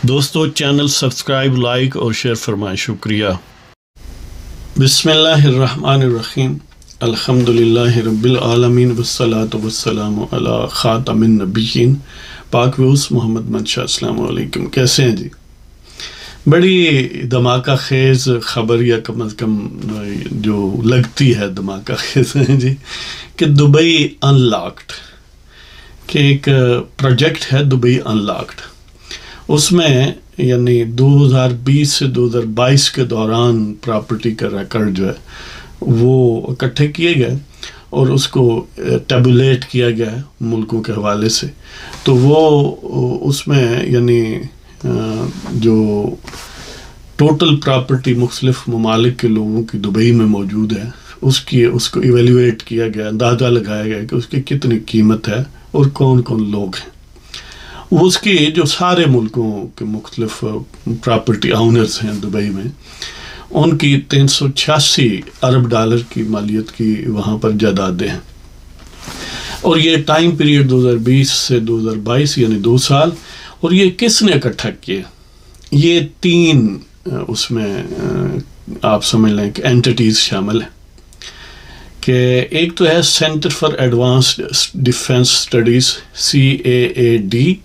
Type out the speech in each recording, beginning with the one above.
دوستو channel subscribe, like اور share فرمائیں، شکریہ۔ بسم اللہ الرحمن الرحیم، الحمدللہ رب العالمین والصلاة والسلام علی خاتم النبیین پاک ویوس محمد منشا۔ السلام علیکم، کیسے ہیں جی؟ بڑی دھماکہ خیز خبر، یا کم از کم جو لگتی ہے دھماکہ خیز ہے جی، کہ دبئی ان لاکڈ، کہ ایک پروجیکٹ ہے دبئی ان لاکڈ۔ اس میں یعنی 2020 سے 2022 کے دوران پراپرٹی کا ریکارڈ جو ہے وہ اکٹھے کیے گئے اور اس کو ٹیبولیٹ کیا گیا ہے ملکوں کے حوالے سے۔ تو وہ اس میں یعنی جو ٹوٹل پراپرٹی مختلف ممالک کے لوگوں کی دبئی میں موجود ہے، اس کو ایویلیویٹ کیا گیا، اندازہ لگایا گیا کہ اس کی کتنی قیمت ہے اور کون کون لوگ ہیں۔ اس کی جو سارے ملکوں کے مختلف پراپرٹی آؤنرز ہیں دبئی میں، ان کی 386 ارب ڈالر کی مالیت کی وہاں پر جائیدادیں ہیں۔ اور یہ ٹائم پیریڈ 2020 سے 2022 یعنی 2 سال۔ اور یہ کس نے اکٹھا کیا؟ یہ 3 اس میں آپ سمجھ لیں کہ اینٹیٹیز شامل ہیں، کہ ایک تو ہے centre for advanced defence studies CAADS،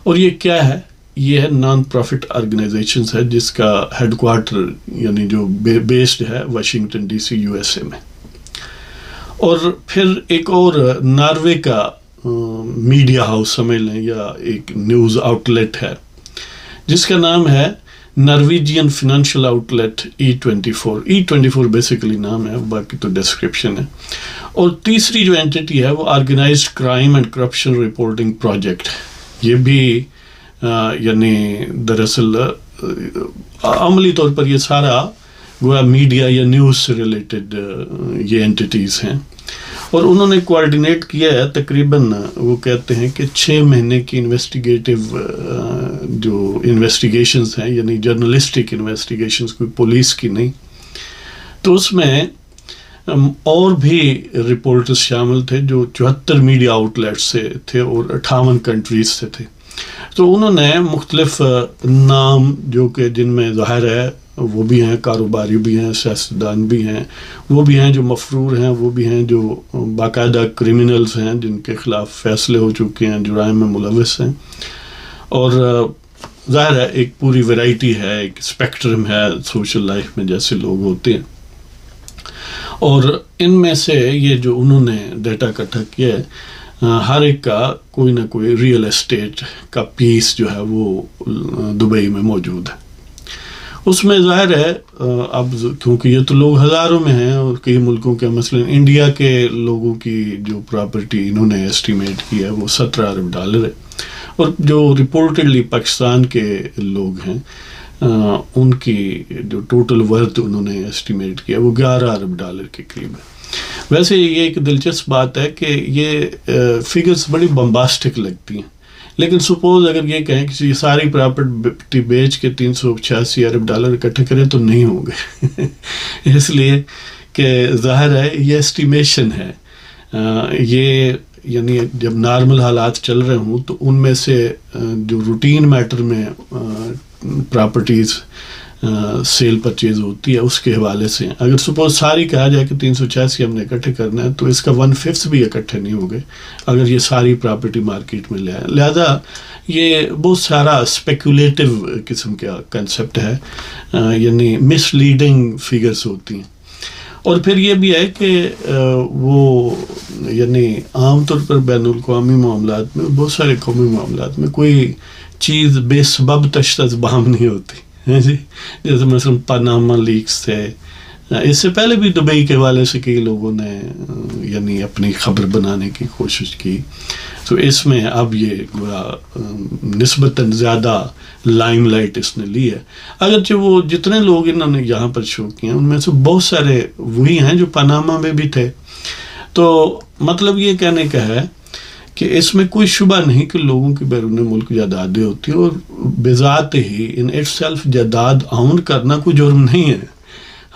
اور یہ کیا ہے؟ یہ ہے نان پروفٹ آرگنائزیشنز ہے، جس کا ہیڈ کوارٹر یعنی جو بیسڈ ہے واشنگٹن DC USA میں۔ اور پھر ایک اور ناروے کا میڈیا ہاؤس سمجھ لیں، یا ایک نیوز آؤٹ لیٹ ہے، جس کا نام ہے Norwegian financial outlet E24 basically نام ہے، باقی تو ڈسکرپشن ہے۔ اور تیسری جو اینٹیٹی ہے وہ organized crime and corruption reporting project, یہ بھی یعنی دراصل عملی طور پر یہ سارا گویا میڈیا یا نیوز سے ریلیٹڈ یہ اینٹیٹیز ہیں۔ اور انہوں نے کوارڈینیٹ کیا ہے تقریباً، وہ کہتے ہیں کہ 6 مہینے کی جو انویسٹیگیشنز ہیں، یعنی جرنلسٹک انویسٹیگیشنز، کوئی پولیس کی نہیں۔ تو اس میں اور بھی رپورٹرز شامل تھے جو 74 میڈیا آؤٹ لیٹ سے تھے اور 58 کنٹریز سے تھے۔ تو انہوں نے مختلف نام جو کہ جن میں ظاہر ہے وہ بھی ہیں، کاروباری بھی ہیں، سیاستدان بھی ہیں، وہ بھی ہیں جو مفرور ہیں، وہ بھی ہیں جو باقاعدہ کرمنلز ہیں جن کے خلاف فیصلے ہو چکے ہیں، جرائم میں ملوث ہیں۔ اور ظاہر ہے ایک پوری ویرائٹی ہے، ایک اسپیکٹرم ہے سوشل لائف میں جیسے لوگ ہوتے ہیں۔ اور ان میں سے یہ جو انہوں نے ڈیٹا اکٹھا کیا ہے، ہر ایک کا کوئی نہ کوئی ریئل اسٹیٹ کا پیس جو ہے وہ دبئی میں موجود ہے۔ اس میں ظاہر ہے اب کیونکہ یہ تو لوگ ہزاروں میں ہیں، اور کئی ملکوں کے مثلا انڈیا کے لوگوں کی جو پراپرٹی انہوں نے ایسٹیمیٹ کیا ہے وہ 17 ارب ڈالر ہے، اور جو رپورٹڈلی پاکستان کے لوگ ہیں ان کی جو ٹوٹل ورتھ انہوں نے ایسٹیمیٹ کیا وہ 11 ارب ڈالر کے قریب ہے۔ ویسے یہ ایک دلچسپ بات ہے کہ یہ فگرز بڑی بمباسٹک لگتی ہیں، لیکن سپوز اگر یہ کہیں کہ یہ ساری پراپرٹی بیچ کے 386 ارب ڈالر اکٹھے کریں تو نہیں ہوں گے اس لیے کہ ظاہر ہے یہ اسٹیمیشن ہے۔ یہ یعنی جب نارمل حالات چل رہے ہوں تو ان میں سے جو روٹین میٹر میں پراپرٹیز سیل پرچیز ہوتی ہے اس کے حوالے سے اگر سپوز ساری کہا جائے کہ 386 ہم نے اکٹھے کرنا ہے تو اس کا 1/5 بھی اکٹھے نہیں ہو گئے اگر یہ ساری پراپرٹی مارکیٹ میں لے آئے۔ لہذا یہ بہت سارا اسپیکولیٹو قسم کا کنسپٹ ہے، یعنی مس لیڈنگ فگرز ہوتی ہیں۔ اور پھر یہ بھی ہے کہ وہ یعنی عام طور پر بین الاقوامی معاملات میں، بہت سارے قومی معاملات میں کوئی چیز بے سبب تشتز بہم نہیں ہوتی ہے جی، جیسے مثلا پاناما لیکس تھے، اس سے پہلے بھی دبئی کے حوالے سے کئی لوگوں نے یعنی اپنی خبر بنانے کی کوشش کی۔ تو اس میں اب یہ نسبتاً زیادہ لائم لائٹ اس نے لی ہے، اگرچہ وہ جتنے لوگ انہوں نے یہاں پر شو کیے ہیں ان میں سے بہت سارے وہی ہیں جو پاناما میں بھی تھے۔ تو مطلب یہ کہنے کا ہے کہ اس میں کوئی شبہ نہیں کہ لوگوں کی بیرون ملک جائیدادیں ہوتی ہیں، اور بذات ہی ان اٹ سیلف جائیداد آؤن کرنا کوئی جرم نہیں ہے۔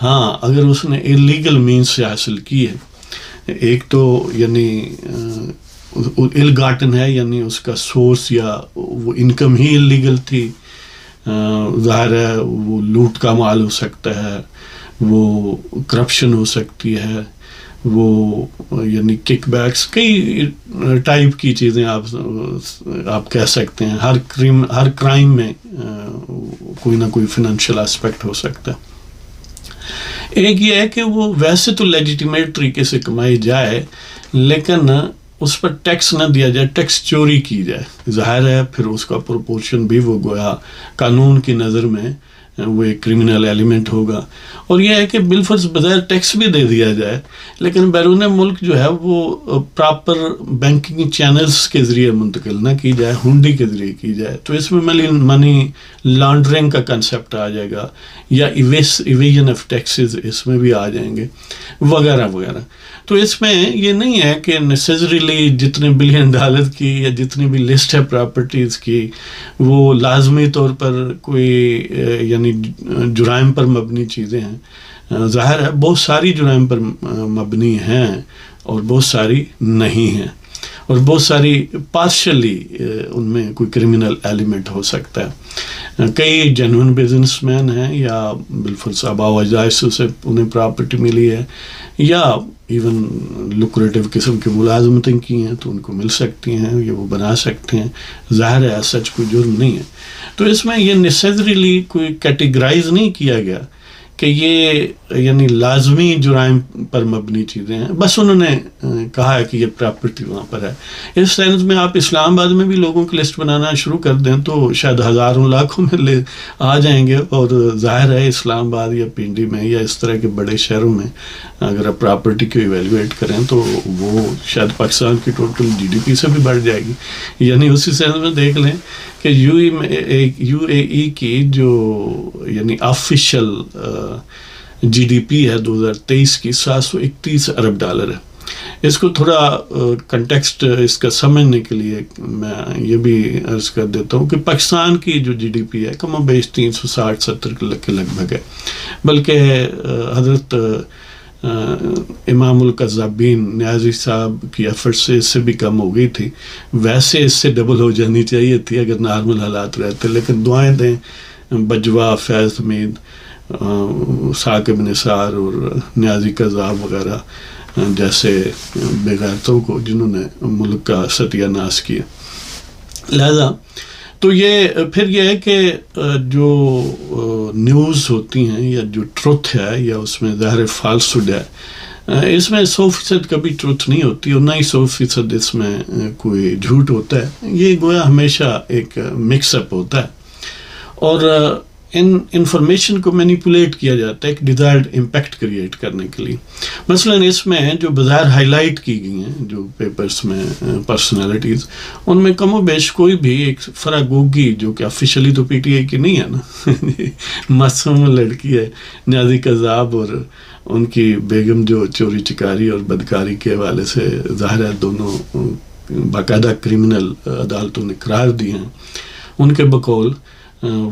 ہاں اگر اس نے انلیگل مینز سے حاصل کی ہے، ایک تو یعنی ال گاٹن ہے، یعنی اس کا سورس یا وہ انکم ہی انلیگل تھی. ظاہر ہے وہ لوٹ کا مال ہو سکتا ہے، وہ کرپشن ہو سکتی ہے، وہ یعنی کک بیکس، کئی ٹائپ کی چیزیں آپ کہہ سکتے ہیں. ہر کرائم میں کوئی نہ کوئی فنانشیل اسپیکٹ ہو سکتا ہے. ایک یہ ہے کہ وہ ویسے تو لیجیٹیمیٹ طریقے سے کمائی جائے لیکن اس پر ٹیکس نہ دیا جائے، ٹیکس چوری کی جائے. ظاہر ہے پھر اس کا پروپورشن بھی وہ گویا قانون کی نظر میں وہ ایک کرمنل ایلیمنٹ ہوگا. اور یہ ہے کہ بالفرض بغیر ٹیکس بھی دے دیا جائے لیکن بیرون ملک جو ہے وہ پراپر بینکنگ چینلز کے ذریعے منتقل نہ کی جائے، ہنڈی کے ذریعے کی جائے، تو اس میں منی لانڈرنگ کا کنسیپٹ آ جائے گا، یا ایویژن آف ٹیکسز اس میں بھی آ جائیں گے وغیرہ وغیرہ. تو اس میں یہ نہیں ہے کہ نیسیسریلی جتنے بلین ڈالر کی یا جتنی بھی لسٹ ہے پراپرٹیز کی وہ لازمی طور پر کوئی یعنی جرائم پر مبنی چیزیں ہیں. ظاہر ہے بہت ساری جرائم پر مبنی ہیں اور بہت ساری نہیں ہیں، اور بہت ساری پارشلی ان میں کوئی کرمنل ایلیمنٹ ہو سکتا ہے. کئی جینوئن بزنس مین ہیں یا بالفرض آباء و اجداد سے انہیں پراپرٹی ملی ہے، یا ایون لکریٹو قسم کی ملازمتیں کی ہیں تو ان کو مل سکتی ہیں یا وہ بنا سکتے ہیں. ظاہر ہے سچ کوئی جرم نہیں ہے. تو اس میں یہ نیسیسریلی کوئی کیٹیگرائز نہیں کیا گیا کہ یہ یعنی لازمی جرائم پر مبنی چیزیں ہیں، بس انہوں نے کہا ہے کہ یہ پراپرٹی وہاں پر ہے. اس سینس میں آپ اسلام آباد میں بھی لوگوں کی لسٹ بنانا شروع کر دیں تو شاید ہزاروں لاکھوں میں آ جائیں گے. اور ظاہر ہے اسلام آباد یا پنڈی میں یا اس طرح کے بڑے شہروں میں اگر آپ پراپرٹی کو ایویلویٹ کریں تو وہ شاید پاکستان کی ٹوٹل جی ڈی پی سے بھی بڑھ جائے گی. یعنی اسی سینس میں دیکھ لیں کہ یو اے ای کی جو یعنی آفیشیل جی ڈی پی ہے 2023 کی 731 ارب ڈالر ہے. اس کو تھوڑا کنٹیکسٹ اس کا سمجھنے کے لیے میں یہ بھی عرض کر دیتا ہوں کہ پاکستان کی جو جی ڈی پی ہے کم و بیش 360-70 کے لگ بھگ ہے، بلکہ حضرت امام القذابین نیازی صاحب کی ایفرٹ سے اس سے بھی کم ہو گئی تھی. ویسے اس سے ڈبل ہو جانی چاہیے تھی اگر نارمل حالات رہتے، لیکن دعائیں دیں بجوا، فیض حمید، ثاقب نثار اور نیازی قذاب وغیرہ جیسے بے غیرتوں کو جنہوں نے ملک کا ستیہ ناش کیا. لہذا تو یہ پھر یہ ہے کہ جو نیوز ہوتی ہیں یا جو ٹروتھ ہے یا اس میں ظاہر فالسڈ ہے، اس میں 100% کبھی ٹروتھ نہیں ہوتی اور نہ ہی 100% اس میں کوئی جھوٹ ہوتا ہے. یہ گویا ہمیشہ ایک مکس اپ ہوتا ہے اور ان انفارمیشن کو مینیپولیٹ کیا جاتا ہے ایک ڈیزائرڈ امپیکٹ کریٹ کرنے کے لیے. مثلا اس میں جو بظاہر ہائی لائٹ کی گئی ہیں جو پیپرز میں پرسنالٹیز، ان میں کم و بیش کوئی بھی ایک فراگوگی جو کہ آفیشلی تو پی ٹی آئی کی نہیں ہے نا، معصوم لڑکی ہے نیازی قذاب، اور ان کی بیگم جو چوری چکاری اور بدکاری کے حوالے سے ظاہر ہے دونوں باقاعدہ کرمنل عدالتوں نے قرار دی ہیں. ان کے بقول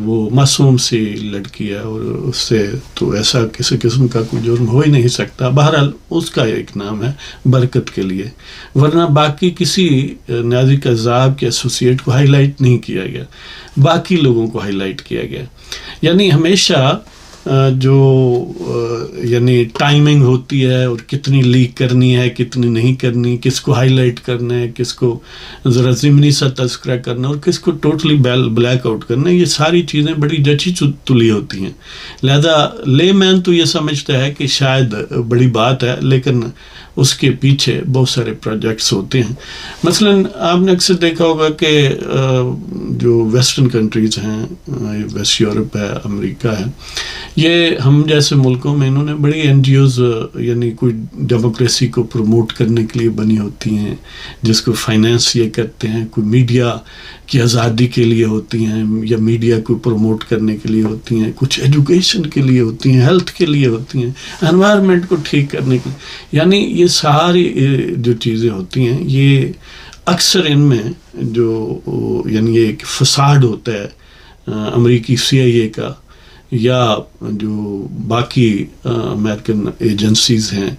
وہ معصوم سی لڑکی ہے اور اس سے تو ایسا کسی قسم کا کوئی جرم ہو ہی نہیں سکتا. بہرحال اس کا ایک نام ہے برکت کے لیے، ورنہ باقی کسی نیازی قذاب کے ایسوسیٹ کو ہائی لائٹ نہیں کیا گیا، باقی لوگوں کو ہائی لائٹ کیا گیا. یعنی ہمیشہ جو یعنی ٹائمنگ ہوتی ہے اور کتنی لیک کرنی ہے کتنی نہیں کرنی، کس کو ہائی لائٹ کرنا ہے، کس کو ذرا ضمنی سا تذکرہ کرنا اور کس کو ٹوٹلی بلیک آؤٹ کرنا، یہ ساری چیزیں بڑی جچی تلی ہوتی ہیں. لہذا لے مین تو یہ سمجھتا ہے کہ شاید بڑی بات ہے، لیکن اس کے پیچھے بہت سارے پروجیکٹس ہوتے ہیں. مثلا آپ نے اکثر دیکھا ہوگا کہ جو ویسٹرن کنٹریز ہیں، ویسٹ یورپ ہے، امریکہ ہے، یہ ہم جیسے ملکوں میں انہوں نے بڑی این جی اوز یعنی کوئی ڈیموکریسی کو پروموٹ کرنے کے لیے بنی ہوتی ہیں، جس کو فائنینس یہ کرتے ہیں، کوئی میڈیا کی آزادی کے لیے ہوتی ہیں یا میڈیا کو پروموٹ کرنے کے لیے ہوتی ہیں، کچھ ایجوکیشن کے لیے ہوتی ہیں، ہیلتھ کے لیے ہوتی ہیں، انوائرمنٹ کو ٹھیک کرنے کے لیے. یعنی یہ ساری جو چیزیں ہوتی ہیں یہ اکثر ان میں جو یعنی ایک فساد ہوتا ہے امریکی سی آئی اے کا، یا جو باقی امریکن ایجنسیز ہیں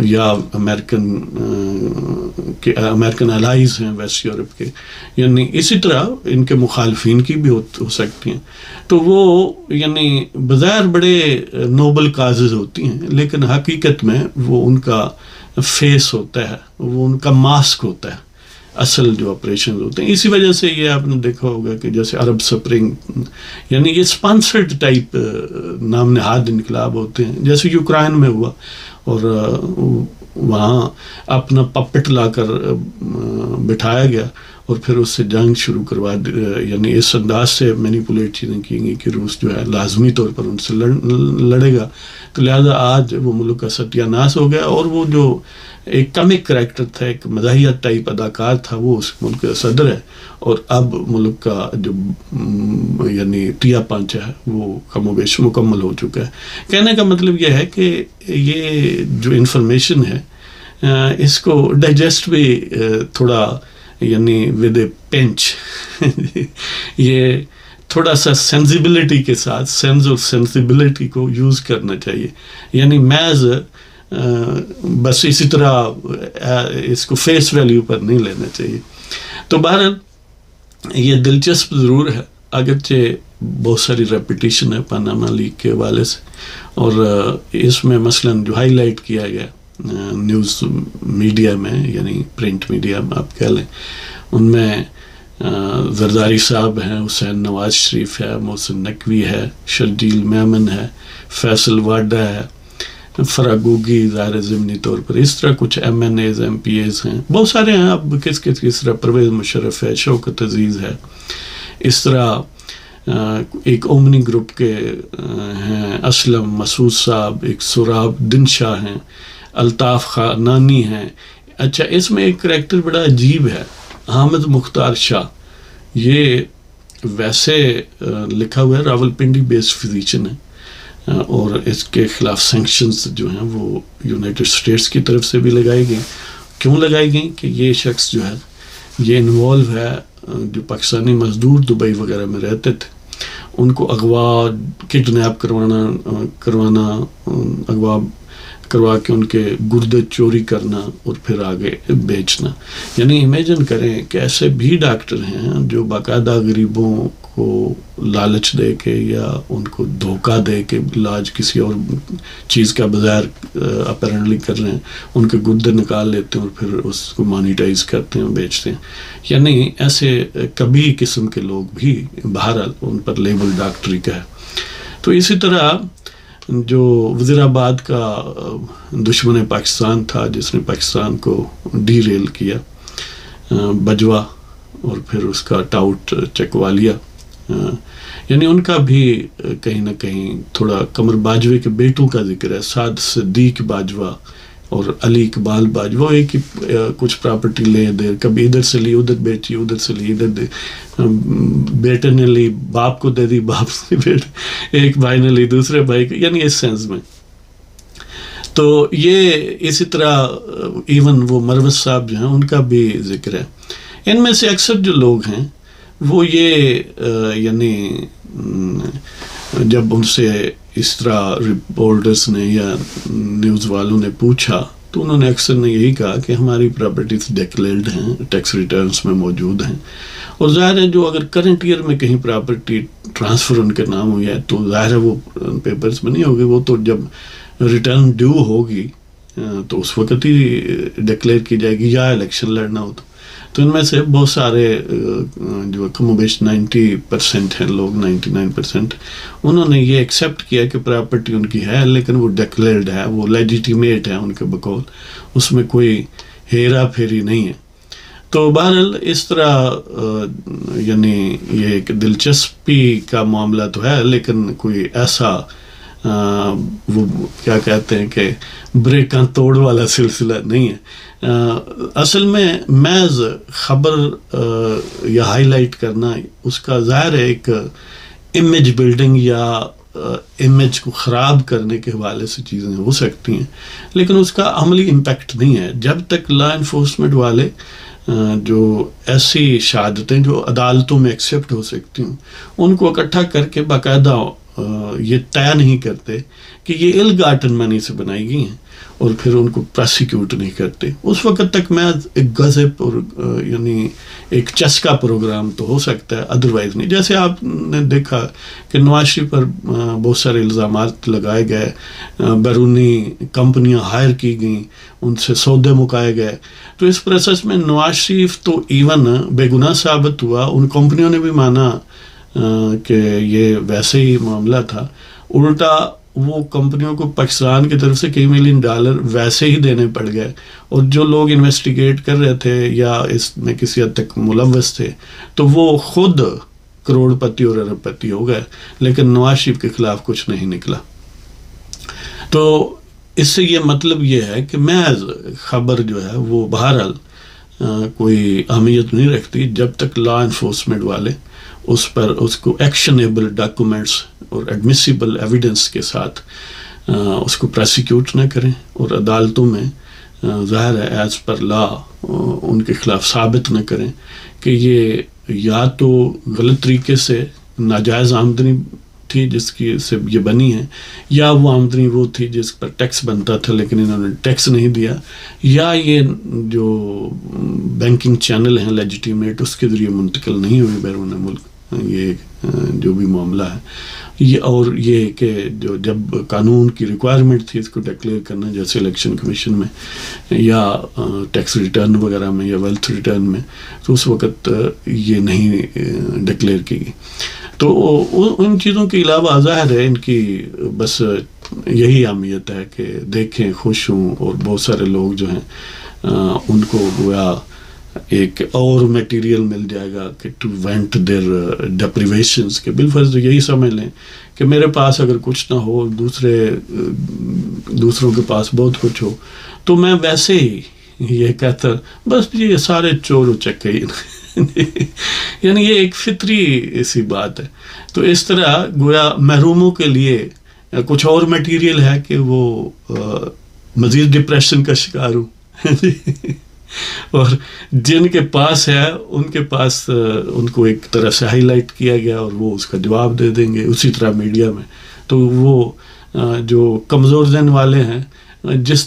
یا امریکن الائیز ہیں ویسٹ یورپ کے، یعنی اسی طرح ان کے مخالفین کی بھی ہو سکتی ہیں. تو وہ یعنی بظاہر بڑے نوبل کازز ہوتی ہیں، لیکن حقیقت میں وہ ان کا فیس ہوتا ہے، وہ ان کا ماسک ہوتا ہے اصل جو آپریشن ہوتے ہیں. اسی وجہ سے یہ آپ نے دیکھا ہوگا کہ جیسے عرب سپرنگ، یعنی یہ اسپانسرڈ ٹائپ نام نہاد انقلاب ہوتے ہیں، جیسے یوکرائن میں ہوا، اور وہاں اپنا پپٹ لا کر بٹھایا گیا اور پھر اس سے جنگ شروع کروا یعنی اس انداز سے مینیپولیٹ چیزیں کی گئی کہ روس جو ہے لازمی طور پر ان سے لڑے گا. تو لہٰذا آج وہ ملک کا ستیہ ناش ہو گیا، اور وہ جو ایک کمک کریکٹر تھا، ایک مزاحیہ ٹائپ اداکار تھا، وہ اس ملک کا صدر ہے، اور اب ملک کا جو یعنی ٹیا پانچا ہے وہ کم و بیش مکمل ہو چکا ہے. کہنے کا مطلب یہ ہے کہ یہ جو انفارمیشن ہے اس کو ڈائجسٹ بھی تھوڑا یعنی ود اے پنچ یہ تھوڑا سا سینسیبلٹی کے ساتھ، سینس اور سینسیبلٹی کو یوز کرنا چاہیے. یعنی محض بس اسی طرح اس کو فیس ویلیو پر نہیں لینا چاہیے. تو بہرحال یہ دلچسپ ضرور ہے، اگرچہ بہت ساری ریپیٹیشن ہے پاناما لیک کے حوالے سے، اور اس میں مثلاً جو ہائی لائٹ کیا گیا نیوز میڈیا میں، یعنی پرنٹ میڈیا میں آپ کہہ لیں، ان میں زرداری صاحب ہیں، حسین نواز شریف ہے، محسن نقوی ہے، شرجیل میمن ہے، فیصل واڈا ہے، فراگوگی ظاہر ضمنی طور پر، اس طرح کچھ M N As M P As ہیں، بہت سارے ہیں. اب کس طرح پرویز مشرف ہے، شوکت عزیز ہے، اس طرح ایک اومنی گروپ کے ہیں اسلم مسعود صاحب، ایک سراب دن شاہ ہیں، الطاف خانانی ہیں. اچھا، اس میں ایک کریکٹر بڑا عجیب ہے، حامد مختار شاہ. یہ ویسے لکھا ہوا ہے راول پنڈی بیسڈ فزیشین ہے، اور اس کے خلاف سینکشنز جو ہیں وہ یونائٹڈ اسٹیٹس کی طرف سے بھی لگائی گئی. کیوں لگائی گئی؟ کہ یہ شخص جو ہے یہ انوالو ہے، جو پاکستانی مزدور دبئی وغیرہ میں رہتے تھے، ان کو اغوا کڈنیپ اغوا کروا کے ان کے گردے چوری کرنا اور پھر آگے بیچنا. یعنی امیجن کریں کہ ایسے بھی ڈاکٹر ہیں جو باقاعدہ غریبوں کو لالچ دے کے یا ان کو دھوکہ دے کے علاج کسی اور چیز کا بظاہر اپیرنٹلی کر رہے ہیں، ان کے گردے نکال لیتے ہیں اور پھر اس کو مانیٹائز کرتے ہیں، بیچتے ہیں. یعنی ایسے کبھی قسم کے لوگ بھی بہرحال ان پر لیبل ڈاکٹری کا ہے. تو اسی طرح جو وزیر آباد کا دشمن پاکستان تھا، جس نے پاکستان کو ڈی ریل کیا، بجوا اور پھر اس کا ٹاؤٹ چکوالیہ، یعنی ان کا بھی کہیں نہ کہیں تھوڑا قمر باجوے کے بیٹوں کا ذکر ہے، سعد صدیق باجوہ اور علی اقبال باجوہ. ایک ہی کچھ پراپرٹی لے دے، کبھی ادھر سے لی ادھر بیچی، ادھر سے لی ادھر دے، بیٹے نے لی باپ کو دے دی، باپ سے بیٹے، ایک بھائی نے لی دوسرے بھائی کو، یعنی اس سینس میں. تو یہ اسی طرح ایون وہ مروز صاحب جو ہیں ان کا بھی ذکر ہے. ان میں سے اکثر جو لوگ ہیں وہ یہ یعنی جب ان سے اس طرح رپورٹرز نے یا نیوز والوں نے پوچھا تو انہوں نے اکثر نے یہی کہا کہ ہماری پراپرٹیز ڈیکلیئرڈ ہیں، ٹیکس ریٹرنز میں موجود ہیں. اور ظاہر ہے جو اگر کرنٹ ایئر میں کہیں پراپرٹی ٹرانسفر ان کے نام ہوئی ہے تو ظاہر ہے وہ پیپرز میں نہیں ہوگی، وہ تو جب ریٹرن ڈیو ہوگی تو اس وقت ہی ڈکلیئر کی جائے گی، یا الیکشن لڑنا ہو تو ان میں سے بہت سارے جو کم و بیش 90% ہیں لوگ، 99%، انہوں نے یہ ایکسیپٹ کیا کہ پراپرٹی ان کی ہے لیکن وہ ڈکلیئرڈ ہے، وہ لیجیٹیمیٹ ہے ان کے بقول، اس میں کوئی ہیرا پھیری نہیں ہے. تو بہرحال اس طرح یعنی یہ ایک دلچسپی کا معاملہ تو ہے، لیکن کوئی ایسا وہ کیا کہتے ہیں کہ بریکاں توڑ والا سلسلہ نہیں ہے. اصل میں محض خبر یا ہائی لائٹ کرنا، اس کا ظاہر ہے ایک امیج بلڈنگ یا امیج کو خراب کرنے کے حوالے سے چیزیں ہو سکتی ہیں، لیکن اس کا عملی امپیکٹ نہیں ہے. جب تک لا انفورسمنٹ والے جو ایسی شہادتیں جو عدالتوں میں ایکسیپٹ ہو سکتی ہوں ان کو اکٹھا کر کے باقاعدہ یہ طے نہیں کرتے کہ یہ ill gotten money سے بنائی گئی ہیں اور پھر ان کو پراسیکیوٹ نہیں کرتے. اس وقت تک میں ایک غضب اور یعنی ایک چسکا پروگرام تو ہو سکتا ہے، ادروائز نہیں. جیسے آپ نے دیکھا کہ نواز شریف پر بہت سارے الزامات لگائے گئے، بیرونی کمپنیاں ہائر کی گئیں، ان سے سودے مکائے گئے. تو اس پروسیس میں نواز شریف تو ایون بے گناہ ثابت ہوا، ان کمپنیوں نے بھی مانا کہ یہ ویسے ہی معاملہ تھا. الٹا وہ کمپنیوں کو پاکستان کی طرف سے کئی $1 ملین ویسے ہی دینے پڑ گئے، اور جو لوگ انویسٹیگیٹ کر رہے تھے یا اس میں کسی حد تک ملوث تھے تو وہ خود کروڑ پتی اور ارب پتی ہو گئے، لیکن نواز شریف کے خلاف کچھ نہیں نکلا. تو اس سے یہ مطلب یہ ہے کہ محض خبر جو ہے وہ بہرحال کوئی اہمیت نہیں رکھتی جب تک لا انفورسمنٹ والے اس پر اس کو ایکشنیبل ڈاکومنٹس اور ایڈمیسیبل ایویڈنس کے ساتھ اس کو پراسیکیوٹ نہ کریں اور عدالتوں میں ظاہر ہے ایز پر لا ان کے خلاف ثابت نہ کریں کہ یہ یا تو غلط طریقے سے ناجائز آمدنی تھی جس کی سے یہ بنی ہے، یا وہ آمدنی وہ تھی جس پر ٹیکس بنتا تھا لیکن انہوں نے ٹیکس نہیں دیا، یا یہ جو بینکنگ چینل ہیں لیجیٹیمیٹ اس کے ذریعے منتقل نہیں ہوئی بیرون ملک. یہ جو بھی معاملہ ہے یہ، اور یہ کہ جو جب قانون کی ریکوائرمنٹ تھی اس کو ڈکلیئر کرنا جیسے الیکشن کمیشن میں یا ٹیکس ریٹرن وغیرہ میں یا ویلتھ ریٹرن میں، تو اس وقت یہ نہیں ڈکلیئر کی گئی. تو ان چیزوں کے علاوہ ظاہر ہے ان کی بس یہی اہمیت ہے کہ دیکھیں، خوش ہوں، اور بہت سارے لوگ جو ہیں ان کو گویا ایک اور میٹیریل مل جائے گا کہ ٹو وینٹ دیر ڈپریویشنس، کے بالفرض یہی سمجھ لیں کہ میرے پاس اگر کچھ نہ ہو، دوسروں کے پاس بہت کچھ ہو، تو میں ویسے ہی یہ کہتا بس یہ سارے چور و چکے یعنی یہ ایک فطری سی بات ہے. تو اس طرح گویا محروموں کے لیے کچھ اور میٹیریل ہے کہ وہ مزید ڈپریشن کا شکار ہوں اور جن کے پاس ہے ان کے پاس ان کو ایک طرح سے ہائی لائٹ کیا گیا اور وہ اس کا جواب دے دیں گے اسی طرح میڈیا میں. تو وہ جو کمزور ذہن والے ہیں، جس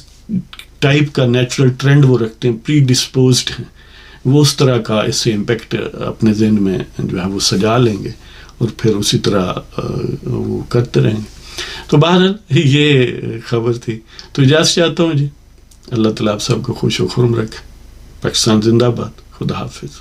ٹائپ کا نیچرل ٹرینڈ وہ رکھتے ہیں، پری ڈسپوزڈ ہیں، وہ اس طرح کا اس سے امپیکٹ اپنے ذہن میں جو ہے وہ سجا لیں گے اور پھر اسی طرح وہ کرتے رہیں گے. تو بہرحال یہ خبر تھی. تو اجازت چاہتا ہوں جی. اللہ تعالیٰ آپ سب کو خوش و خرم رکھے. پاکستان زندہ باد. خدا حافظ.